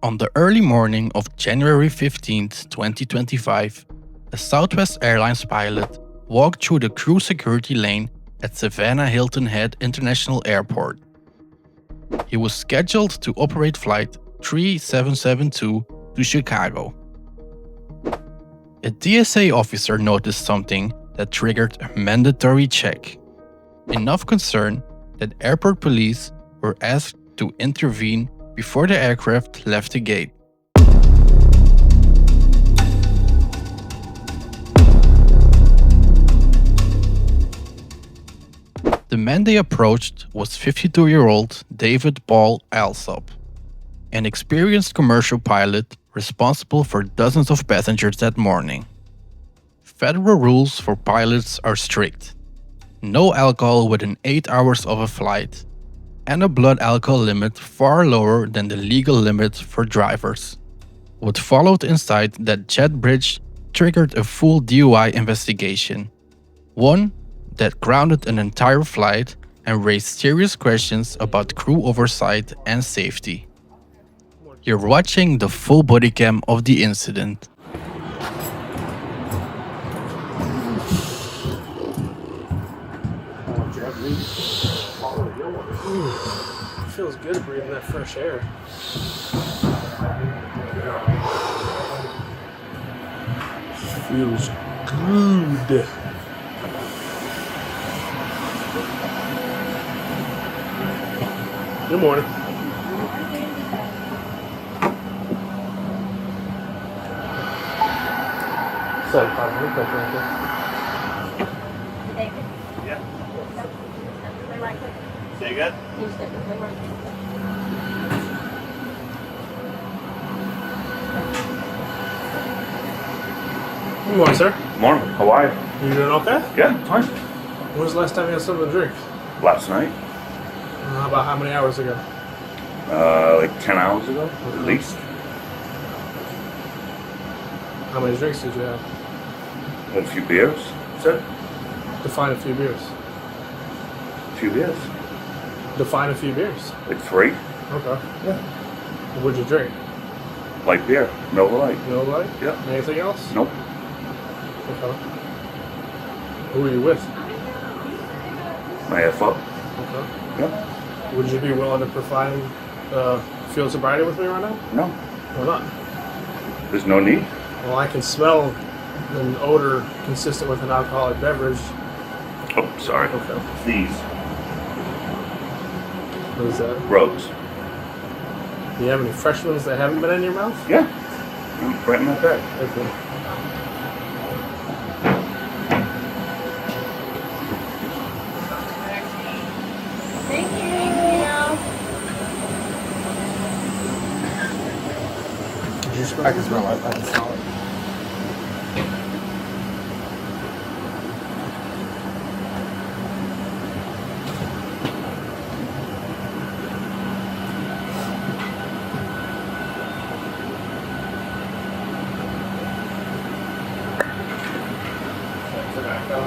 On the early morning of January 15th, 2025, a Southwest Airlines pilot walked through the crew security lane at Savannah Hilton Head International Airport. He was scheduled to operate flight 3772 to Chicago. A TSA officer noticed something that triggered a mandatory check. Enough concern that airport police were asked to intervene before the aircraft left the gate. The man they approached was 52-year-old David Paul Alsop, an experienced commercial pilot responsible for dozens of passengers that morning. Federal rules for pilots are strict. No alcohol within 8 hours of a flight, and a blood alcohol limit far lower than the legal limit for drivers. What followed inside that jet bridge triggered a full DUI investigation. One that grounded an entire flight and raised serious questions about crew oversight and safety. You're watching the full bodycam of the incident. Feels good breathing that fresh air. Feels good. Good morning. Yeah. Say good? Good morning, sir. Morning. How are you? You doing okay? Yeah, fine. When was the last time you had something to drink? Last night, About how many hours ago? like 10 hours ago, at least. How many drinks did you have? Had a few beers. Said Define a few beers. a few beers. Define a few beers. Like 3. Okay. Yeah. What'd you drink? Light beer. Miller Lite. No light? Yeah. Anything else? Nope. Okay. Who are you with? My F up. Okay. Yeah. Would you be willing to provide field sobriety with me right now? No. Why not? There's no need. Well, I can smell an odor consistent with an alcoholic beverage. Oh, sorry. Okay. These What is that? roads. Do you have any fresh ones that haven't been in your mouth? Yeah. Right in my bag. Okay. I can smell it. I can smell it. Tobacco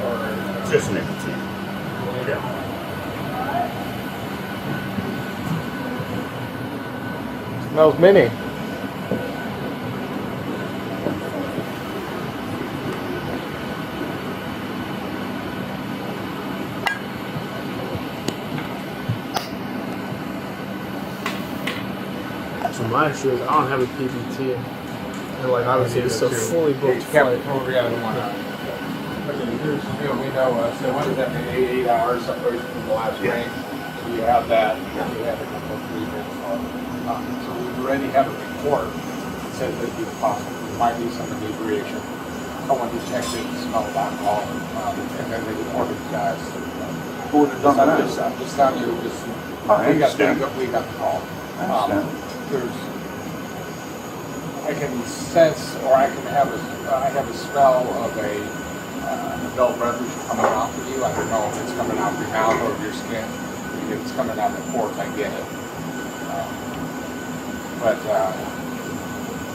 or Just nicotine. There you go. smells mini. So my issue is I don't have a PBT. And like obviously it's a fully booked flight. Over the other one. But here's the deal, we know, so what does that mean, 8 hours separation from the last Yeah. rank? So you have that, you have a couple of 3 minutes on. So we already have a report that says that you possibly might be some inebriation. Someone who checked it and smelled alcohol, and then they reported the guys. Who would have done that? I'm just telling you, just, I we got understand. the call. I understand. I can sense, or I have a smell of a adult beverage coming off of you. I don't know if it's coming out of your mouth or of your skin. If it's coming out of the pores, I get it. But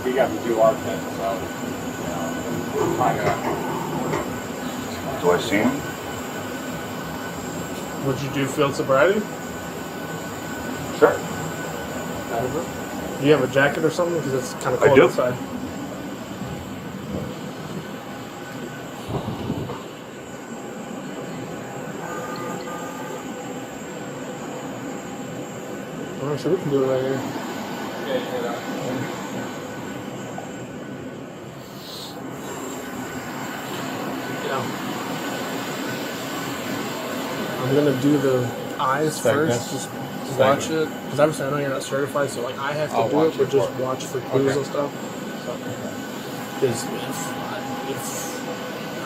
we got to do our thing, so we're trying to. Do I see him? Would you do field sobriety? Sure. Do you have a jacket or something? Because it's kind of I cold do. outside. Alright, so we can do it right here. I'm gonna do the eyes first. Just watch it, because obviously I know you're not certified, so like I have to do it, but just watch for clues and stuff. Because if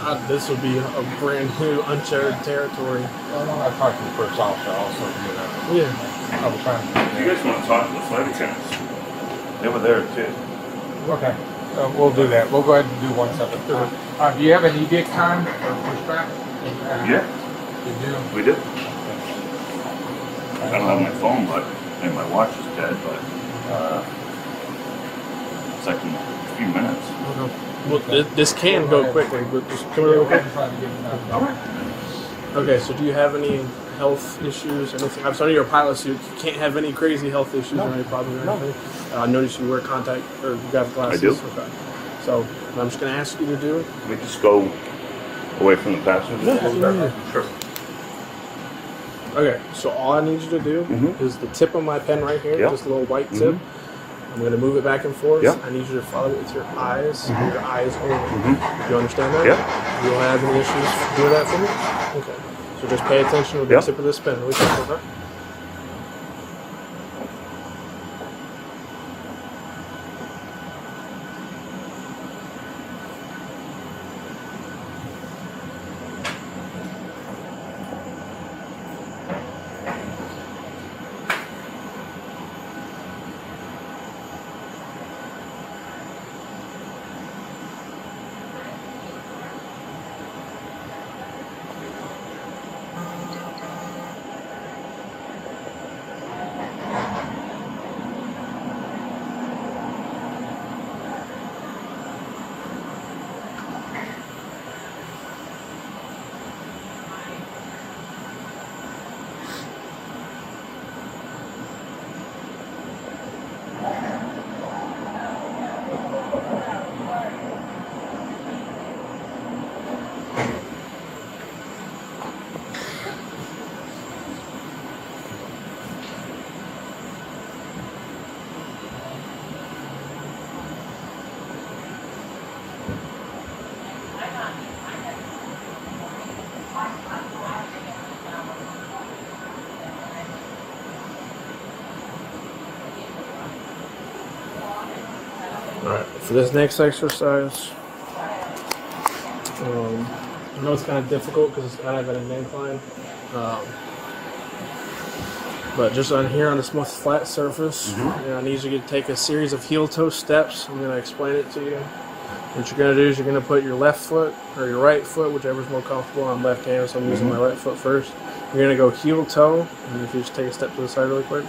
not, this would be a brand new uncharted territory. I talked to the first officer also. Yeah. I was trying If you guys want to talk to the flight attendants, they were there too. Okay. We'll do that. We'll go ahead and do one separate. Do you have an edict time or pushback? Yeah, You do? we did. I don't have my phone, and my watch is dead, but it's like in a few minutes. Well, this can go quickly, but just come here real quick. Okay, so do you have any health issues? Anything? I'm sorry, you're a pilot, so you can't have any crazy health issues or any problems or anything. I noticed you wear contact or you got glasses. I do. Okay. So I'm just going to ask you to do. Can we just go away from the passengers? Yeah. Sure. Okay, so all I need you to do is the tip of my pen right here, Yep. just a little white tip. I'm going to move it back and forth. Yep. I need you to follow it with your eyes, and your eyes only. You understand that? Yep. You don't have any issues doing that for me? Okay. So just pay attention with the Yep. tip of this pen. Really quick, okay? Alright, for this next exercise, I know it's kind of difficult because it's kind of at an incline, but just on here on this most flat surface, I need you to take a series of heel-toe steps. I'm going to explain it to you. What you're going to do is you're going to put your left foot or your right foot, whichever's more comfortable. I'm left-handed, so I'm using my right foot first. You're going to go heel-toe, and if you just take a step to the side really quick,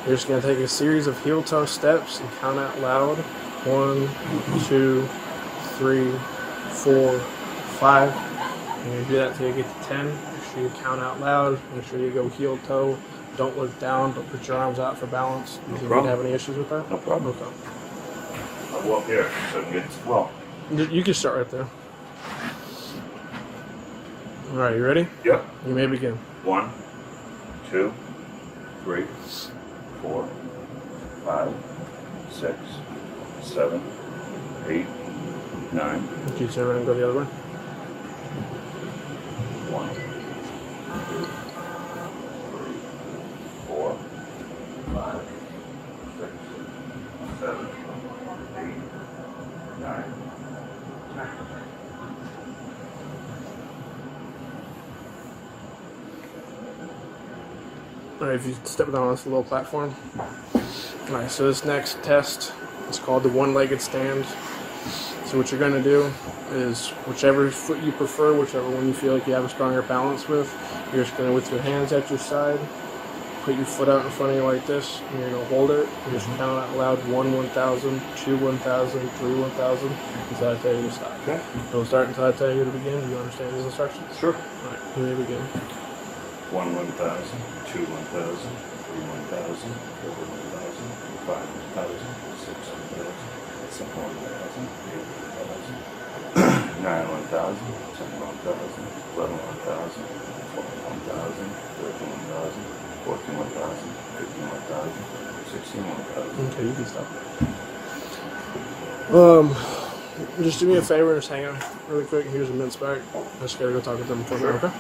you're just going to take a series of heel-toe steps and count out loud. 1, 2, 3, 4, 5. And you do that till you get to 10. Make sure you count out loud. Make sure you go heel toe. Don't look down. Don't put your arms out for balance. Do you have any issues with that? No problem. Okay. I'll go up here so it gets, well. You can start right there. All right, you ready? Yep. You may begin. 1, 2, 3, 4, 5, 6, 7, 8, 9. Can you turn around and go the other way? 1, 2, 3, 4, 5, 6, 7, 8, 9, 10. Alright, if you step down on this little platform. Alright, so this next test is called the one-legged stand. So what you're going to do is whichever foot you prefer, whichever one you feel like you have a stronger balance with, you're just going to, with your hands at your side, put your foot out in front of you like this, and you're going to hold it, and just count out loud 1, 1,000, 2, 1,000, 3, 1,000, until I tell you to stop. Okay. Don't start until I tell you to begin. Do you understand these instructions? Sure. Alright, you may begin. 1, 1,000, 2, 1,000, 3, 1,000, 4, 1,000, 5, 1,000. Okay, you can stop. Just do me a favor, just hang on really quick. Here's a mince back. I just gotta go talk with them for a minute, okay?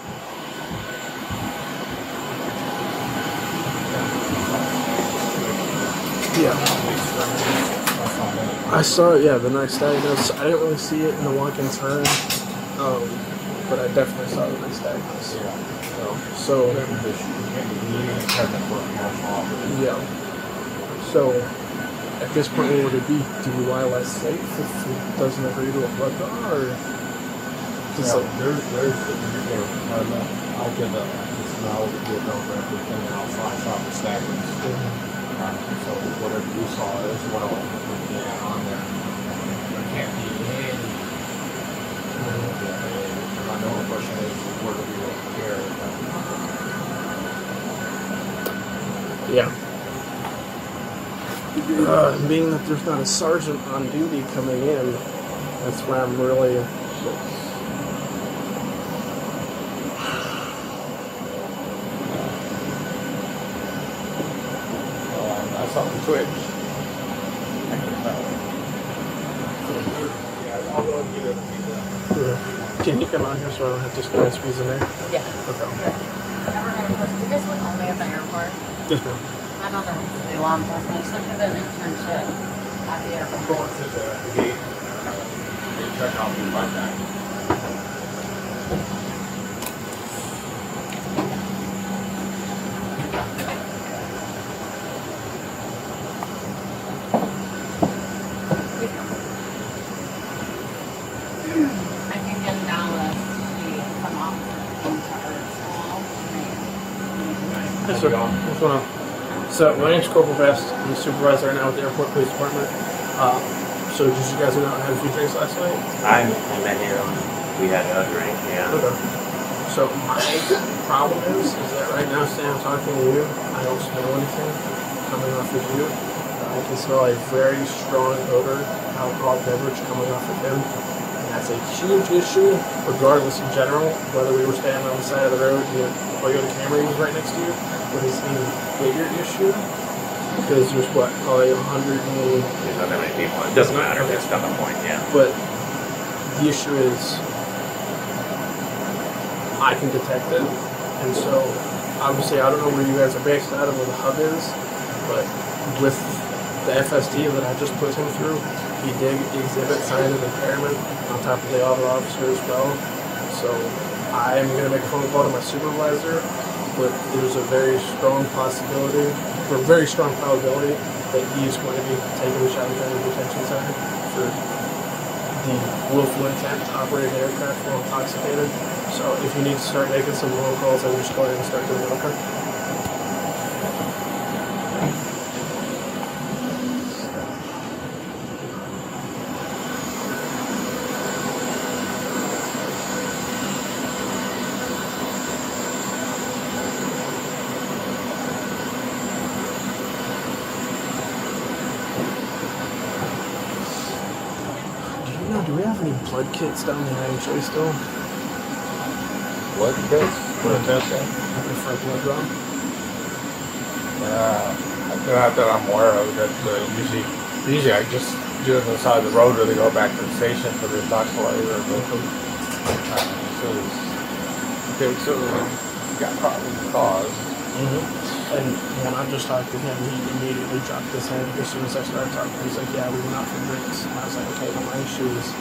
Yeah. I saw it, yeah, the next day. I didn't really see it in the walk and turn, but I definitely saw the next day. So yeah. So at this point, what would it be? DUI less safe if he doesn't agree to a blood draw, or? There's I'll get a smell, get over everything else. I saw the statements. So whatever you saw is what I'll add on there. There can't be any. I know the question is where do we go here? Yeah. Being that there's not a sergeant on duty coming in, that's where I'm really. I saw the twitch. Can you come out here so I don't have to squeeze in there? Yeah. Okay. You guys look only at the airport. Yes, ma'am. My mother wants to do law enforcement. I used to do an internship at the airport. Going to the gate, they check out me like that. I can get down with some officers in charge. Yes, sir. What's going on? So, my name's Corporal Vest. I'm the supervisor right now with the Airport Police Department. So, did you guys go out and have a few drinks last night? I met here. We had a drink, yeah. Okay. So, my problem is that right now, Sam, I'm talking to you, I don't smell anything coming off of you. I can smell a very strong odor, alcohol beverage coming off of him. And that's a huge issue, regardless in general, whether we were standing on the side of the road, the Toyota Camry was right next to you, but it's an even bigger issue because there's probably 100 million. There's not that many people. It doesn't matter. That's not the point, yeah. But the issue is I can detect it, and so obviously I don't know where you guys are based out of, where the hub is, but with the FST that I just put him through, he did exhibit signs of impairment on top of the other officer as well. So I am going to make a phone call to my supervisor, but there's a very strong possibility, or very strong probability, that he is going to be taken to Shadow County Detention Center for the willful intent to operate an aircraft while intoxicated. So if you need to start making some roll calls, I would just go ahead and start doing it, okay? Do we have any blood kits down there in Chase still? Blood test? Blood test? For a blood draw? Not that I'm aware of. That usually I just do it on the side of the road, or they go back to the station for the toxicology. So we got probably cause. And when I just talked to him, he immediately dropped his head as soon as I started talking. He's like, yeah, we went out for drinks. And I was like, okay, well, my issue is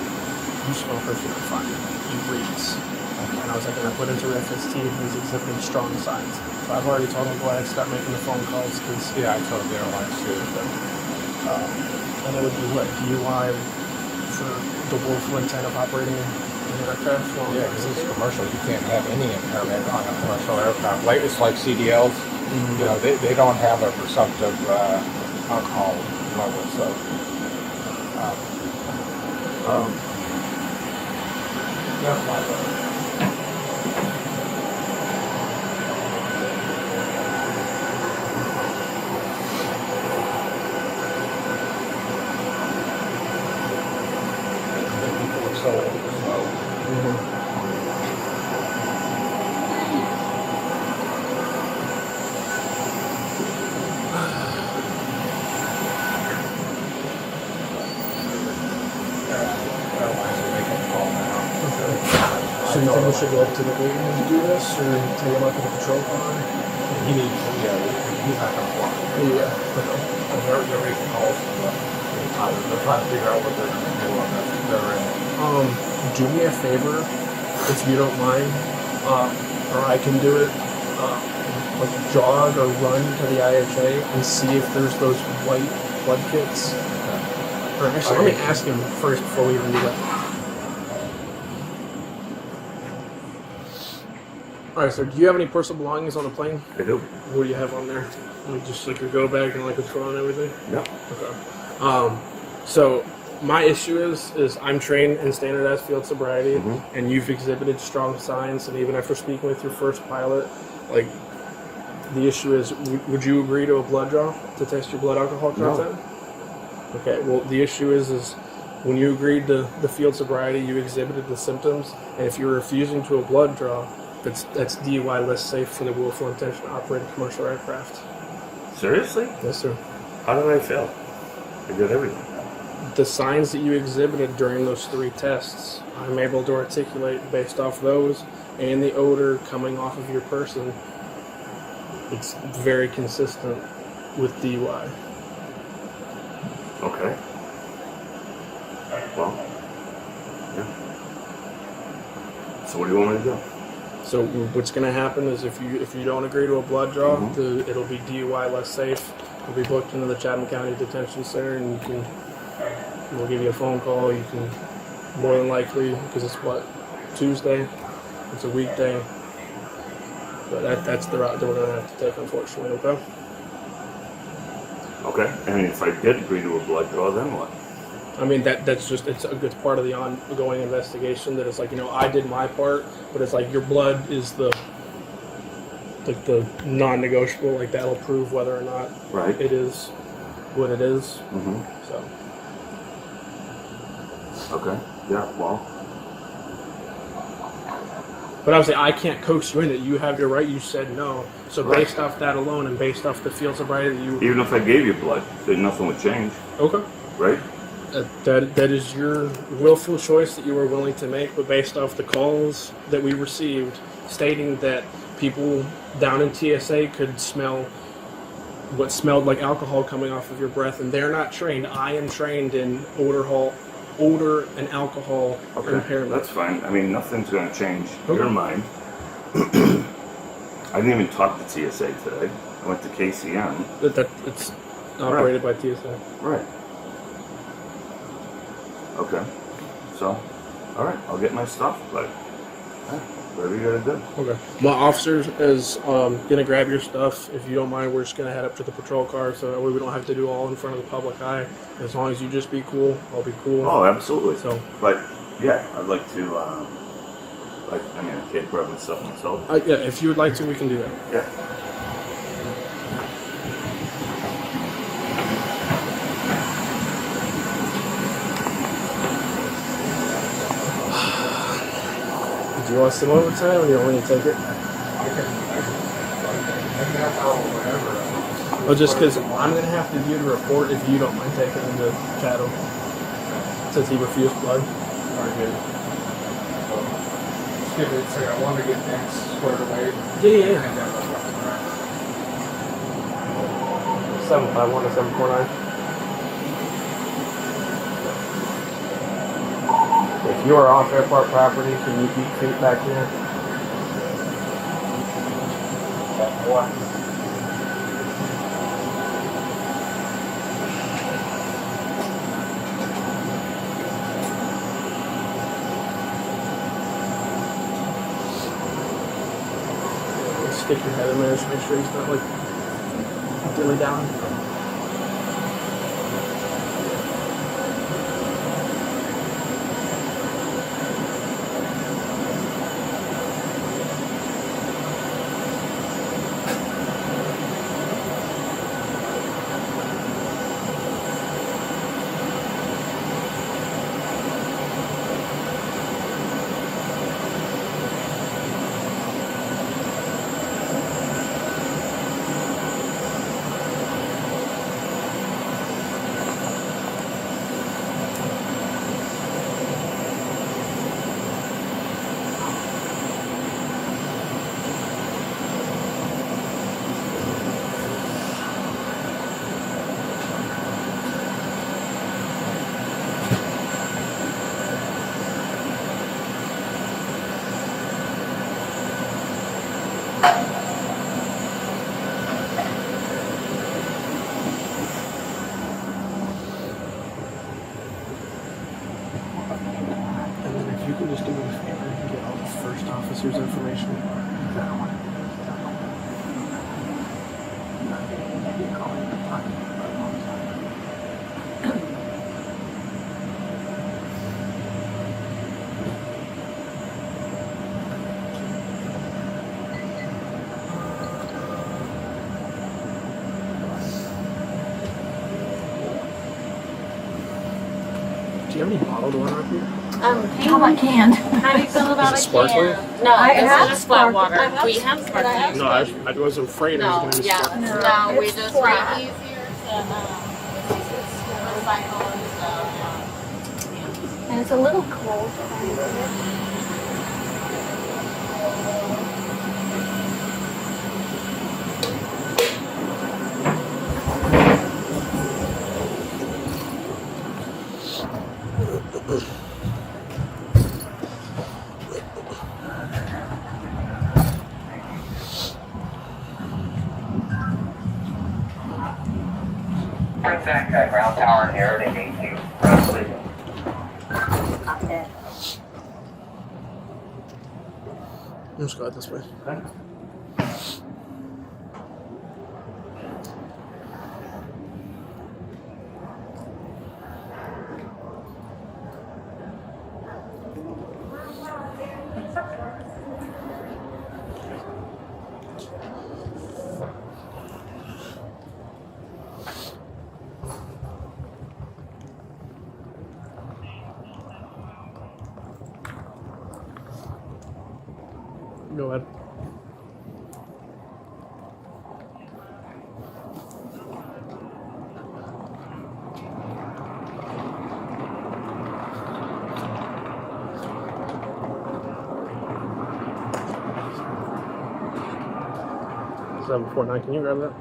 you smoke perfectly fine. You breathe. And I was like, and I put into FST, and he's exhibiting strong signs. So I've already told him to go ahead and start making the phone calls, because Yeah, I told the airlines too. and it would be what, DUI for the willful intent of operating an aircraft? Well, Yeah, because it's commercial. You can't have any impairment on a commercial aircraft. Like, it's like CDLs. You know, they don't have a presumptive alcohol level. So, that's my vote. So you think we should go up to the gate and do this, or take him up to the patrol car? He needs, he's not gonna walk. Yeah. They're making calls. They're trying to figure out what they're gonna do on that. They're in. Do me a favor, if you don't mind, or I can do it. Like jog or run to the IHA and see if there's those white blood kits. Or actually, let me ask him first before we even do that. Alright, so do you have any personal belongings on the plane? I do. What do you have on there? Like just like your go bag and like a phone and everything? Yeah. Okay. So my issue is I'm trained in standardized field sobriety, and you've exhibited strong signs, and even after speaking with your first pilot, like the issue is, would you agree to a blood draw to test your blood alcohol content? No. Okay. Well, the issue is when you agreed to the field sobriety, you exhibited the symptoms, and if you're refusing to a blood draw, that's DUI less safe for the willful intention to operate a commercial aircraft. Seriously? Yes, sir. How did I fail? I did everything. The signs that you exhibited during those 3 tests, I'm able to articulate based off those and the odor coming off of your person. It's very consistent with DUI. Okay. Well, yeah. So what do you want me to do? So what's going to happen is if you don't agree to a blood draw, it'll be DUI less safe. You'll be booked into the Chatham County Detention Center, and we'll give you a phone call. You can more than likely, because it's Tuesday. It's a weekday. But that's the route that we're going to have to take, unfortunately. Okay. Okay. And if I did agree to a blood draw, then what? I mean, that's just, it's part of the ongoing investigation that it's like, I did my part, but it's like your blood is the non-negotiable, like that'll prove whether or not it is what it is. So. Okay. Yeah, well. But obviously I can't coax you in it. You have your right, you said no. So based off that alone and based off the field sobriety that you... Even if I gave you blood, then nothing would change. Okay. Right? That is your willful choice that you were willing to make, but based off the calls that we received stating that people down in TSA could smell what smelled like alcohol coming off of your breath, and they're not trained. I am trained in odor and alcohol impairment. That's fine. I mean, nothing's going to change your mind. I didn't even talk to TSA today. I went to KCM. It's operated by TSA. Right. Okay. So, all right, I'll get my stuff, but whatever you gotta do. Okay. My officer is gonna grab your stuff. If you don't mind, we're just gonna head up to the patrol car, so that way we don't have to do all in front of the public eye. As long as you just be cool, I'll be cool. Oh, absolutely. So, but yeah, I'd like to. I can't grab my stuff myself. yeah, if you would like to, we can do that. Yeah. Do you want some overtime, or do you want me to take it? I can have her whatever. Oh, just because I'm going to have to view the report if you don't mind taking him to Chatham, since he refused blood. Very good. Just give it a second. I want to get things squared away. Yeah. And then 751 to 749. If you are off airport property, can you keep feet back here? What? Stick your head in there, just make sure he's not like dilly down. just do me a favor and get all the first officer's information? Do you have any bottled water up here? How about canned? How do you feel about Is it a sparkling? can? No, I this have is just flat sparkling. water. I have We have sparkling. sparkling. No, I wasn't afraid it was No, going to be yeah, sparkling. no, we It's just flat. make easier to recycle and stuff. Yeah. And it's a little cold. Contact ground tower here, they need you. Please. Let's go out this way. Go ahead. Seven 4 9. Can you grab that?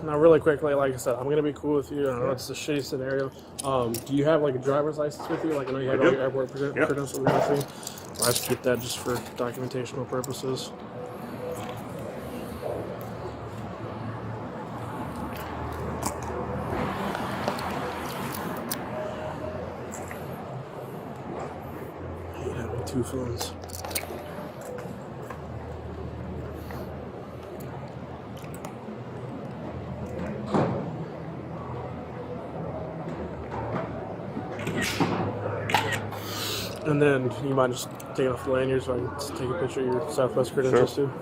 Now really quickly, like I said, I'm gonna be cool with you. I know it's a shitty scenario. Do you have like a driver's license with you? Like I know you had all your airport credentials and everything. I just keep that just for documentational purposes. I hate having 2 phones. And then you mind just taking off the lanyard so I can just take a picture of your Southwest credentials too?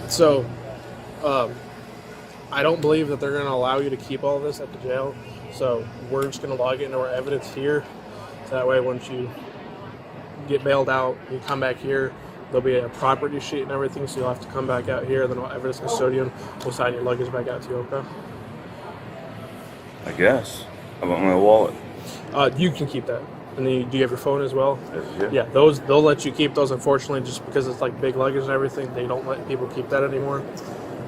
So, I don't believe that they're going to allow you to keep all this at the jail. So we're just going to log it into our evidence here. So that way, once you get bailed out, you come back here, there'll be a property sheet and everything. So you'll have to come back out here. Then our evidence custodian will sign your luggage back out to you. Okay? I guess. How about my wallet? You can keep that. And then do you have your phone as well? Yeah. Yeah, those they'll let you keep those. Unfortunately, just because it's like big luggage and everything, they don't let people keep that anymore.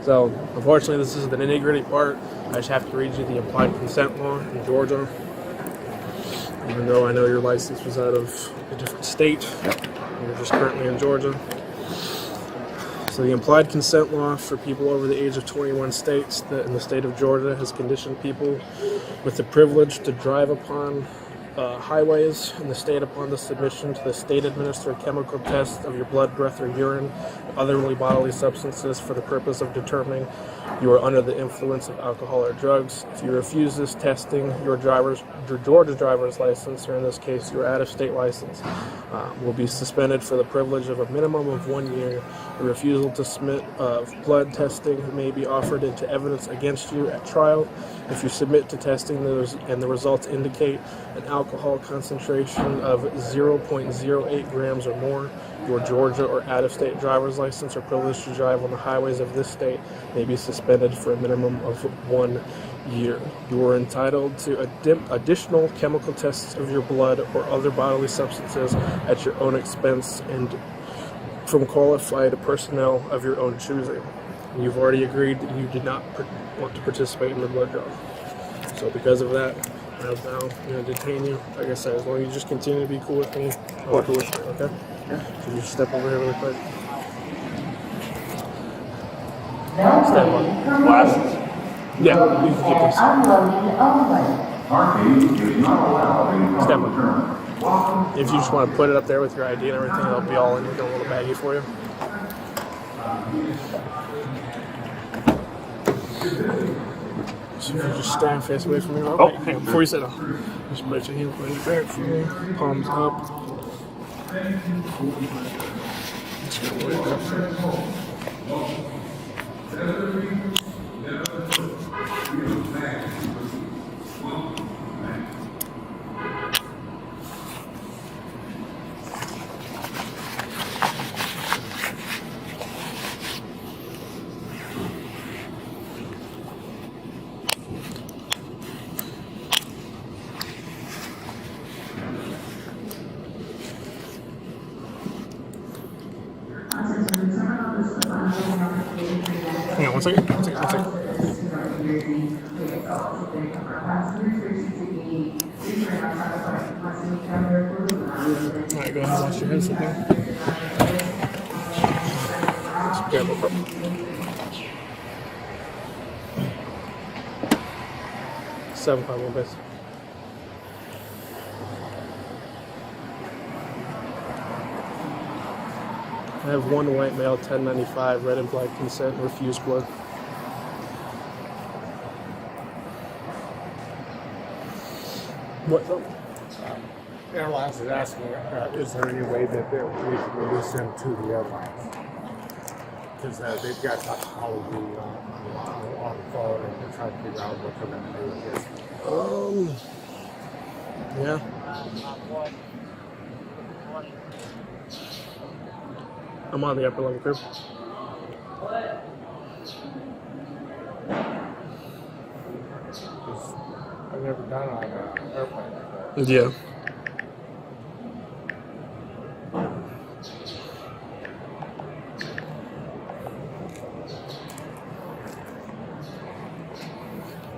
So unfortunately, this is the nitty-gritty part. I just have to read you the implied consent law in Georgia. Even though I know your license was out of a different state, you're just currently in Georgia. So the implied consent law for people over the age of 21 states that in the state of Georgia has conditioned people with the privilege to drive upon highways in the state upon the submission to the state-administered chemical test of your blood, breath, or urine, other bodily substances for the purpose of determining you are under the influence of alcohol or drugs. If you refuse this testing, your Georgia driver's license, or in this case your out-of-state license, will be suspended for the privilege of a minimum of 1 year. A refusal to submit blood testing may be offered into evidence against you at trial. If you submit to testing and the results indicate an alcohol concentration of 0.08 grams or more, your Georgia or out-of-state driver's license or privilege to drive on the highways of this state may be suspended for a minimum of 1 year. You are entitled to additional chemical tests of your blood or other bodily substances at your own expense and from qualified personnel of your own choosing. You've already agreed that you did not want to participate in the blood draw. So because of that, I'm now going to detain you. Like I said, as long as you just continue to be cool with me, I'll be cool with you, okay? Yeah. So you just step over here really quick. Stand by. Glasses? Yeah, you can keep these. Parking is not allowed in Step public terminal. If you just want to put it up there with your ID and everything, it'll be all in a little baggie for you. So if you just stand face away from me. Okay, hang on, before you sit down. Just put your hands behind your back for me. Palms up. Hang on, one second. Alright, go ahead and wash your hands with me. Yeah, no problem. $7.51 base. I have one white male, 1095, red implied consent, refused blood. What? Airlines is asking, is there any way that we can release them to the airlines? Because they've got toxicology on the phone and they're trying to figure out what they're going to do with this. Yeah. I'm on the upper level curve. I've never done it on an airplane. Yeah.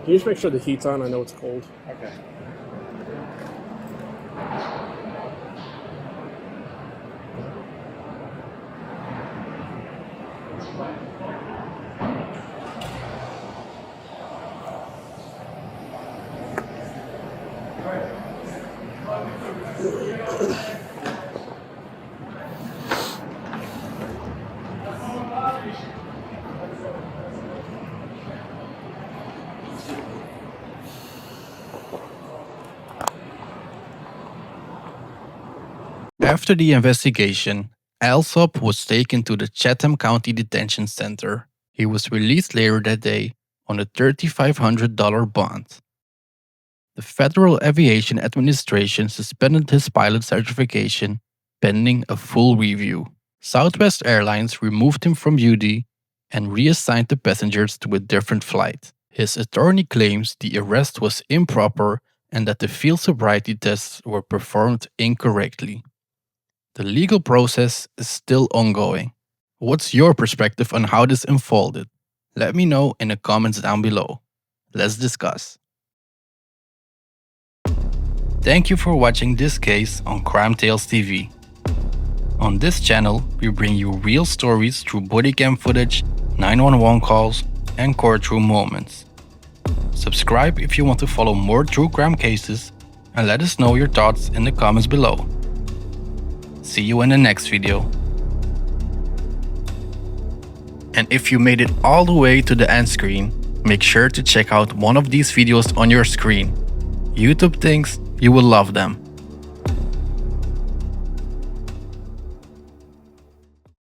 Can you just make sure the heat's on? I know it's cold. Okay. After the investigation, Alsop was taken to the Chatham County Detention Center. He was released later that day on a $3,500 bond. The Federal Aviation Administration suspended his pilot certification pending a full review. Southwest Airlines removed him from duty and reassigned the passengers to a different flight. His attorney claims the arrest was improper and that the field sobriety tests were performed incorrectly. The legal process is still ongoing. What's your perspective on how this unfolded? Let me know in the comments down below. Let's discuss. Thank you for watching this case on Crime Tales TV. On this channel, we bring you real stories through bodycam footage, 911 calls, and courtroom moments. Subscribe if you want to follow more true crime cases, and let us know your thoughts in the comments below. See you in the next video. And if you made it all the way to the end screen, make sure to check out one of these videos on your screen. YouTube thinks you will love them.